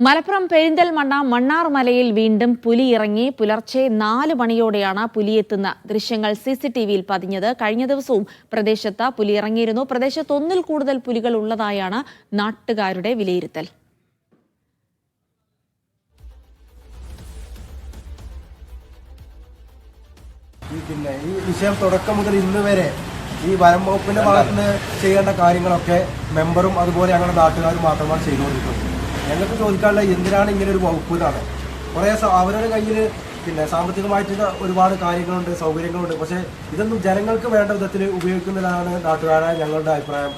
മലപ്പുറം പെരിന്തൽമണ്ണ മണ്ണാർ മലയിൽ വീണ്ടും പുലി ഇറങ്ങി. പുലർച്ചെ 4 മണിയോടെയാണ് പുലിയെത്തുന്ന ദൃശ്യങ്ങൾ CCTVയിൽ പതിഞ്ഞത്. കഴിഞ്ഞ ദിവസവും പ്രദേശത്ത് പുലി ഇറങ്ങിയിരുന്നു. പ്രദേശത്ത് ഒന്നിൽ കൂടുതൽ പുലികൾ ഉള്ളതായാണ് നാട്ടുകാരുടെ വിലയിരുത്തൽ. ഈ വിഷയം തുടക്കം മുതൽ ഇന്ന് വരെ ഈ വനം വകുപ്പിന്റെ ഭാഗത്ത് നിന്ന് ചെയ്യേണ്ട കാര്യങ്ങളൊക്കെ മെമ്പറും അതുപോലെ ഞങ്ങളുടെ നാട്ടുകാരും മാത്രമാണ് ചെയ്തുകൊണ്ടിരിക്കുന്നത്. ഞങ്ങൾക്ക് ചോദിക്കാനുള്ള എന്തിനാണ് ഇങ്ങനെ ഒരു വകുപ്പ് എന്നാണ്. കുറേ അവരുടെ കയ്യിൽ സാമ്പത്തികമായിട്ട് ഒരുപാട് കാര്യങ്ങളുണ്ട്, സൗകര്യങ്ങളുണ്ട്. പക്ഷേ ഇതൊന്നും ജനങ്ങൾക്ക് വേണ്ട വിധത്തിൽ ഉപയോഗിക്കുന്നതാണ് നാട്ടുകാരായ ഞങ്ങളുടെ അഭിപ്രായം.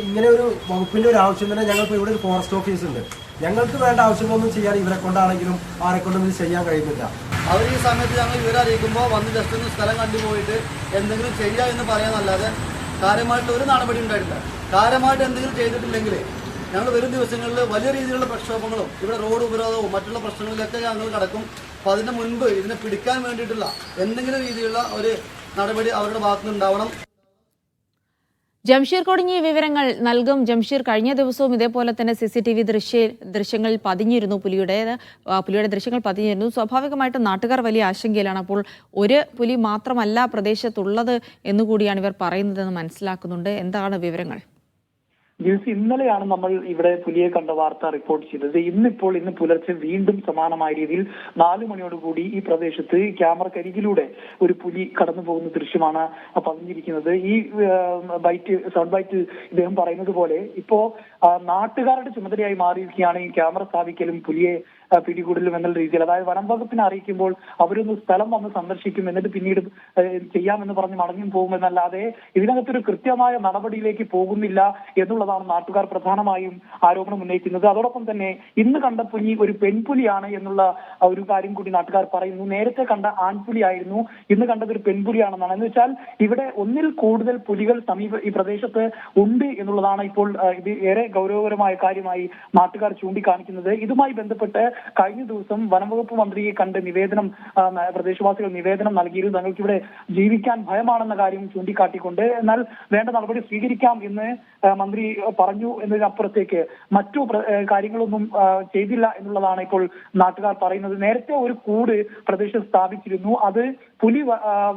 ഇങ്ങനെ ഒരു വകുപ്പിന്റെ ഒരു ആവശ്യം തന്നെ ഞങ്ങൾക്ക് ഇവിടെ ഒരു ഫോറസ്റ്റ് ഓഫീസ് ഉണ്ട്. ഞങ്ങൾക്ക് വേണ്ട ആവശ്യമൊന്നും ചെയ്യാൻ ഇവരെ കൊണ്ടാണെങ്കിലും ആരെക്കൊണ്ടും ഇത് ചെയ്യാൻ കഴിയുന്നില്ല. അവർ ഈ സമയത്ത് ഞങ്ങൾ വിവരം അറിയിക്കുമ്പോൾ വന്ന് ജസ്റ്റ് ഒന്ന് സ്ഥലം കണ്ടുപോയിട്ട് എന്തെങ്കിലും ചെയ്യുക എന്ന് പറയാനല്ലാതെ കാര്യമായിട്ട് ഒരു നടപടി ഉണ്ടായിട്ടില്ല. കാര്യമായിട്ട് എന്തെങ്കിലും ചെയ്തിട്ടില്ലെങ്കിൽ ഞങ്ങൾ വരും ദിവസങ്ങളിൽ വലിയ രീതിയിലുള്ള പ്രക്ഷോഭങ്ങളും ഇവിടെ റോഡ് ഉപരോധവും മറ്റുള്ള പ്രശ്നങ്ങളിലൊക്കെ ഞങ്ങൾ കടക്കും. അപ്പോൾ അതിന് മുൻപ് ഇതിനെ പിടിക്കാൻ വേണ്ടിയിട്ടുള്ള എന്തെങ്കിലും രീതിയിലുള്ള ഒരു നടപടി അവരുടെ ഭാഗത്തുനിന്ന് ഉണ്ടാവണം. ജംഷീർ കൊടിഞ്ഞി വിവരങ്ങൾ നൽകും. ജംഷീർ, കഴിഞ്ഞ ദിവസവും ഇതേപോലെ തന്നെ CCTV ദൃശ്യങ്ങൾ പതിഞ്ഞിരുന്നു. പുലിയുടെ ദൃശ്യങ്ങൾ പതിഞ്ഞിരുന്നു. സ്വാഭാവികമായിട്ടും നാട്ടുകാർ വലിയ ആശങ്കയിലാണ്. അപ്പോൾ ഒരു പുലി മാത്രമല്ല പ്രദേശത്തുള്ളത് എന്നുകൂടിയാണ് ഇവർ പറയുന്നതെന്ന് മനസ്സിലാക്കുന്നുണ്ട്. എന്താണ് വിവരങ്ങൾ? ഇന്നലെയാണ് നമ്മൾ ഇവിടെ പുലിയെ കണ്ട വാർത്ത റിപ്പോർട്ട് ചെയ്തത്. ഇന്ന് പുലർച്ചെ വീണ്ടും സമാനമായ രീതിയിൽ 4 മണിയോടുകൂടി ഈ പ്രദേശത്ത് ക്യാമറക്കരികിലൂടെ ഒരു പുലി കടന്നു പോകുന്ന ദൃശ്യമാണ് പതിഞ്ഞിരിക്കുന്നത്. ഈ സൗണ്ട് ബൈറ്റ് ഇദ്ദേഹം പറയുന്നത് പോലെ ഇപ്പോ നാട്ടുകാരുടെ ചുമതലയായി മാറിയിരിക്കുകയാണ് ഈ ക്യാമറ സ്ഥാപിക്കലും പുലിയെ പിടികൂടലും എന്നുള്ള രീതിയിൽ. അതായത് വനം വകുപ്പിനെ അറിയിക്കുമ്പോൾ അവരൊന്ന് സ്ഥലം വന്ന് സന്ദർശിക്കും, എന്നിട്ട് പിന്നീട് ചെയ്യാമെന്ന് പറഞ്ഞ് മടങ്ങി പോകുമെന്നല്ലാതെ ഇതിനകത്തൊരു കൃത്യമായ നടപടിയിലേക്ക് പോകുന്നില്ല എന്നുള്ളതാണ് നാട്ടുകാർ പ്രധാനമായും ആരോപണം ഉന്നയിക്കുന്നത്. അതോടൊപ്പം തന്നെ ഇന്ന് കണ്ട പുലി ഒരു പെൺപുലിയാണ് എന്നുള്ള ഒരു കാര്യം കൂടി നാട്ടുകാർ പറയുന്നു. നേരത്തെ കണ്ട ആൺപുലിയായിരുന്നു, ഇന്ന് കണ്ടത് ഒരു പെൺപുലിയാണെന്നാണ്. എന്ന് വെച്ചാൽ ഇവിടെ ഒന്നിൽ കൂടുതൽ പുലികൾ ഈ പ്രദേശത്ത് ഉണ്ട് എന്നുള്ളതാണ് ഇപ്പോൾ ഇത് ഏറെ ഗൗരവകരമായ കാര്യമായി നാട്ടുകാർ ചൂണ്ടിക്കാണിക്കുന്നത്. ഇതുമായി ബന്ധപ്പെട്ട് കഴിഞ്ഞ ദിവസം വനംവകുപ്പ് മന്ത്രിയെ കണ്ട് പ്രദേശവാസികൾ നിവേദനം നൽകിയിരുന്നു. തങ്ങൾക്കിവിടെ ജീവിക്കാൻ ഭയമാണെന്ന കാര്യം ചൂണ്ടിക്കാട്ടിക്കൊണ്ട്, എന്നാൽ വേണ്ട നടപടി സ്വീകരിക്കാം എന്ന് മന്ത്രി പറഞ്ഞു എന്നതിനപ്പുറത്തേക്ക് മറ്റു കാര്യങ്ങളൊന്നും ചെയ്തില്ല എന്നുള്ളതാണ് ഇപ്പോൾ നാട്ടുകാർ പറയുന്നത്. നേരത്തെ ഒരു കൂട് പ്രദേശത്ത് സ്ഥാപിച്ചിരുന്നു, അത് പുലി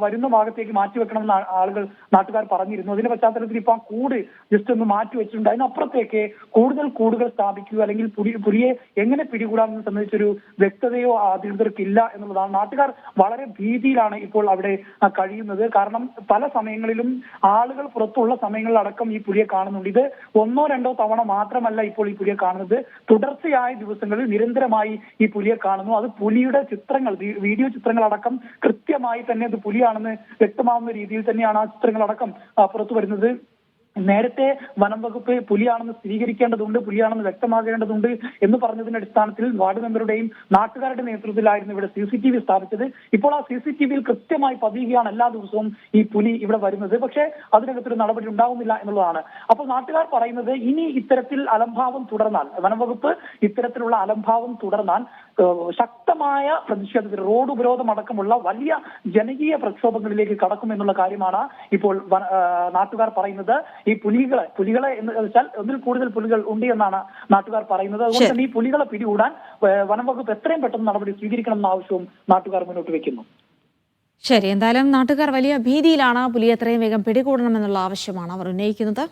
വരുന്ന ഭാഗത്തേക്ക് മാറ്റിവെക്കണമെന്ന് നാട്ടുകാർ പറഞ്ഞിരുന്നു. അതിന്റെ പശ്ചാത്തലത്തിൽ ഇപ്പൊ ആ കൂട് ജസ്റ്റ് ഒന്ന് മാറ്റിവെച്ചിട്ടുണ്ട്. അതിനപ്പുറത്തേക്ക് കൂടുതൽ കൂടുകൾ സ്ഥാപിക്കുക അല്ലെങ്കിൽ പുലിയെ എങ്ങനെ പിടികൂടാമെന്ന് സംബന്ധിച്ചൊരു വ്യക്തതയോ അധികൃതർക്കില്ല എന്നുള്ളതാണ്. നാട്ടുകാർ വളരെ ഭീതിയിലാണ് ഇപ്പോൾ അവിടെ കഴിയുന്നത്. കാരണം പല സമയങ്ങളിലും ആളുകൾ പുറത്തുള്ള സമയങ്ങളിലടക്കം ഈ പുലിയെ കാണുന്നുണ്ട്. ഇത് 1-2 തവണ മാത്രമല്ല ഇപ്പോൾ ഈ പുലിയെ കാണുന്നത്. തുടർച്ചയായ ദിവസങ്ങളിൽ നിരന്തരമായി ഈ പുലിയെ കാണുന്നു. അത് പുലിയുടെ ചിത്രങ്ങൾ, വീഡിയോ ചിത്രങ്ങളടക്കം കൃത്യമായി തന്നെ അത് പുലിയാണെന്ന് വ്യക്തമാവുന്ന രീതിയിൽ തന്നെയാണ് ആ ചിത്രങ്ങളടക്കം പുറത്തു വരുന്നത്. നേരത്തെ വനം വകുപ്പ് പുലിയാണെന്ന് സ്ഥിരീകരിക്കേണ്ടതുണ്ട്, പുലിയാണെന്ന് വ്യക്തമാകേണ്ടതുണ്ട് എന്ന് പറഞ്ഞതിന്റെ അടിസ്ഥാനത്തിൽ വാർഡ് മെമ്പറുടെയും നാട്ടുകാരുടെ നേതൃത്വത്തിലായിരുന്നു ഇവിടെ CCTV സ്ഥാപിച്ചത്. ഇപ്പോൾ ആ CCTVയിൽ കൃത്യമായി പതിയുകയാണ് എല്ലാ ദിവസവും ഈ പുലി ഇവിടെ വരുന്നത്. പക്ഷേ അതിനകത്തൊരു നടപടി ഉണ്ടാവുന്നില്ല എന്നുള്ളതാണ്. അപ്പോൾ നാട്ടുകാർ പറയുന്നത് ഇനി ഇത്തരത്തിൽ അലംഭാവം തുടർന്നാൽ, വനം വകുപ്പ് ഇത്തരത്തിലുള്ള അലംഭാവം തുടർന്നാൽ ശക്തമായ പ്രതിഷേധത്തിൽ റോഡ് ഉപരോധം അടക്കമുള്ള വലിയ ജനകീയ പ്രക്ഷോഭങ്ങളിലേക്ക് കടക്കുമെന്നുള്ള കാര്യമാണ് ഇപ്പോൾ നാട്ടുകാർ പറയുന്നത്. ഈ പുലികളെ എന്ന് വെച്ചാൽ ഒന്നിൽ കൂടുതൽ പുലികൾ ഉണ്ട് എന്നാണ് നാട്ടുകാർ പറയുന്നത്. അതുകൊണ്ട് തന്നെ ഈ പുലികളെ പിടികൂടാൻ വനം വകുപ്പ് എത്രയും പെട്ടെന്ന് നടപടി സ്വീകരിക്കണം എന്ന ആവശ്യവും നാട്ടുകാർ മുന്നോട്ട് വെക്കുന്നു. ശരി, എന്തായാലും നാട്ടുകാർ വലിയ ഭീതിയിലാണ്. പുലിയെ എത്രയും വേഗം പിടികൂടണമെന്നുള്ള ആവശ്യമാണ് അവർ ഉന്നയിക്കുന്നത്.